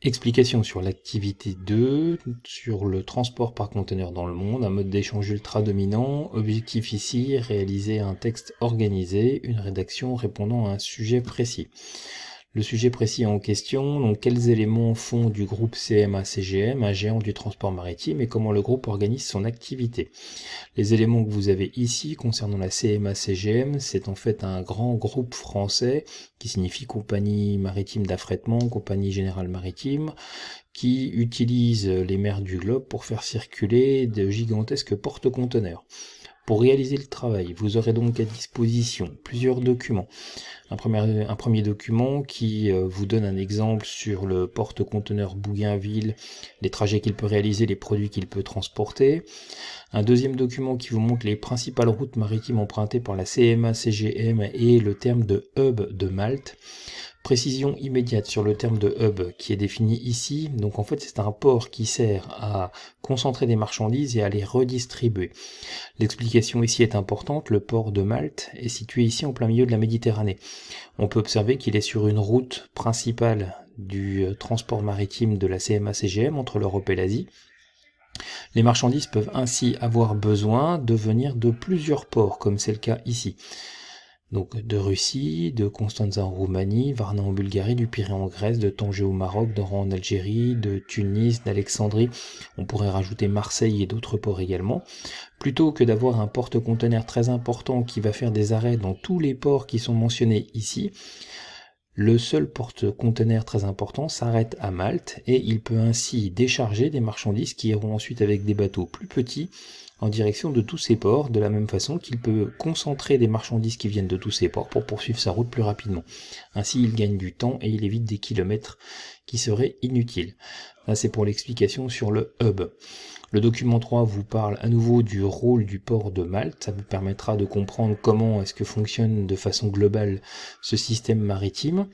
Explication sur l'activité 2, sur le transport par conteneur dans le monde, un mode d'échange ultra dominant. Objectif ici, réaliser un texte organisé, une rédaction répondant à un sujet précis. Le sujet précis en question, donc quels éléments font du groupe CMA-CGM un géant du transport maritime et comment le groupe organise son activité. Les éléments que vous avez ici concernant la CMA-CGM, c'est en fait un grand groupe français qui signifie Compagnie Maritime d'Affrètement, Compagnie Générale Maritime, qui utilise les mers du globe pour faire circuler de gigantesques porte-conteneurs. Pour réaliser le travail, vous aurez donc à disposition plusieurs documents. Un premier document qui vous donne un exemple sur le porte-conteneur Bougainville, les trajets qu'il peut réaliser, les produits qu'il peut transporter. Un deuxième document qui vous montre les principales routes maritimes empruntées par la CMA-CGM et le terme de hub de Malte. Précision immédiate sur le terme de hub qui est défini ici. Donc en fait c'est un port qui sert à concentrer des marchandises et à les redistribuer. L'explication ici est importante, le port de Malte est situé ici en plein milieu de la Méditerranée. On peut observer qu'il est sur une route principale du transport maritime de la CMA-CGM entre l'Europe et l'Asie. Les marchandises peuvent ainsi avoir besoin de venir de plusieurs ports, comme c'est le cas ici. Donc de Russie, de Constanța en Roumanie, Varna en Bulgarie, du Pirée en Grèce, de Tanger au Maroc, d'Oran en Algérie, de Tunis, d'Alexandrie. On pourrait rajouter Marseille et d'autres ports également. Plutôt que d'avoir un porte-conteneur très important qui va faire des arrêts dans tous les ports qui sont mentionnés ici, le seul porte-conteneur très important s'arrête à Malte et il peut ainsi décharger des marchandises qui iront ensuite avec des bateaux plus petits en direction de tous ces ports, de la même façon qu'il peut concentrer des marchandises qui viennent de tous ces ports pour poursuivre sa route plus rapidement. Ainsi, il gagne du temps et il évite des kilomètres qui seraient inutiles. Ça, c'est pour l'explication sur le hub. Le document 3 vous parle à nouveau du rôle du port de Malte. Ça vous permettra de comprendre comment est-ce que fonctionne de façon globale ce système maritime.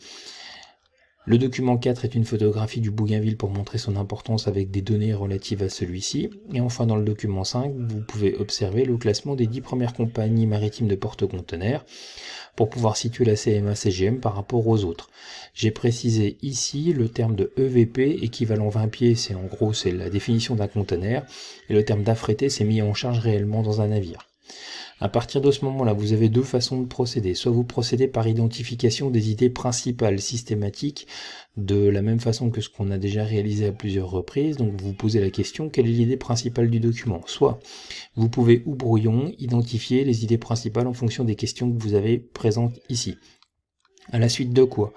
Le document 4 est une photographie du Bougainville pour montrer son importance avec des données relatives à celui-ci. Et enfin dans le document 5, vous pouvez observer le classement des 10 premières compagnies maritimes de porte-conteneurs pour pouvoir situer la CMA-CGM par rapport aux autres. J'ai précisé ici le terme de EVP, équivalent 20 pieds, c'est la définition d'un conteneur, et le terme d'affrété, c'est mis en charge réellement dans un navire. À partir de ce moment-là, vous avez deux façons de procéder. Soit vous procédez par identification des idées principales systématiques, de la même façon que ce qu'on a déjà réalisé à plusieurs reprises. Donc vous vous posez la question, quelle est l'idée principale du document? Soit vous pouvez ou brouillon identifier les idées principales en fonction des questions que vous avez présentes ici. À la suite de quoi?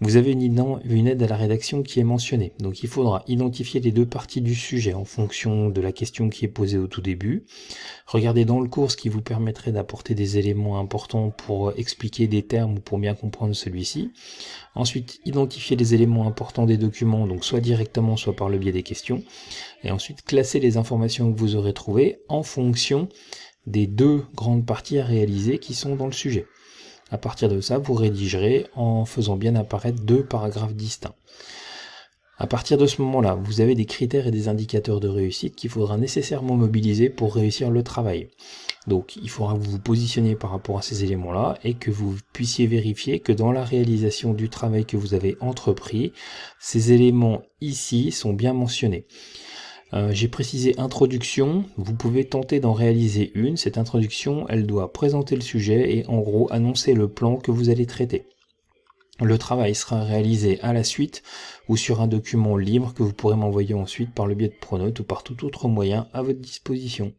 Vous avez une aide à la rédaction qui est mentionnée. Donc il faudra identifier les deux parties du sujet en fonction de la question qui est posée au tout début. Regardez dans le cours ce qui vous permettrait d'apporter des éléments importants pour expliquer des termes ou pour bien comprendre celui-ci. Ensuite, identifier les éléments importants des documents, donc soit directement, soit par le biais des questions. Et ensuite, classer les informations que vous aurez trouvées en fonction des deux grandes parties à réaliser qui sont dans le sujet. À partir de ça, vous rédigerez en faisant bien apparaître deux paragraphes distincts. À partir de ce moment-là, vous avez des critères et des indicateurs de réussite qu'il faudra nécessairement mobiliser pour réussir le travail. Donc, il faudra que vous vous positionniez par rapport à ces éléments-là et que vous puissiez vérifier que dans la réalisation du travail que vous avez entrepris, ces éléments ici sont bien mentionnés. J'ai précisé introduction, vous pouvez tenter d'en réaliser une. Cette introduction, elle doit présenter le sujet et en gros annoncer le plan que vous allez traiter. Le travail sera réalisé à la suite ou sur un document libre que vous pourrez m'envoyer ensuite par le biais de Pronote ou par tout autre moyen à votre disposition.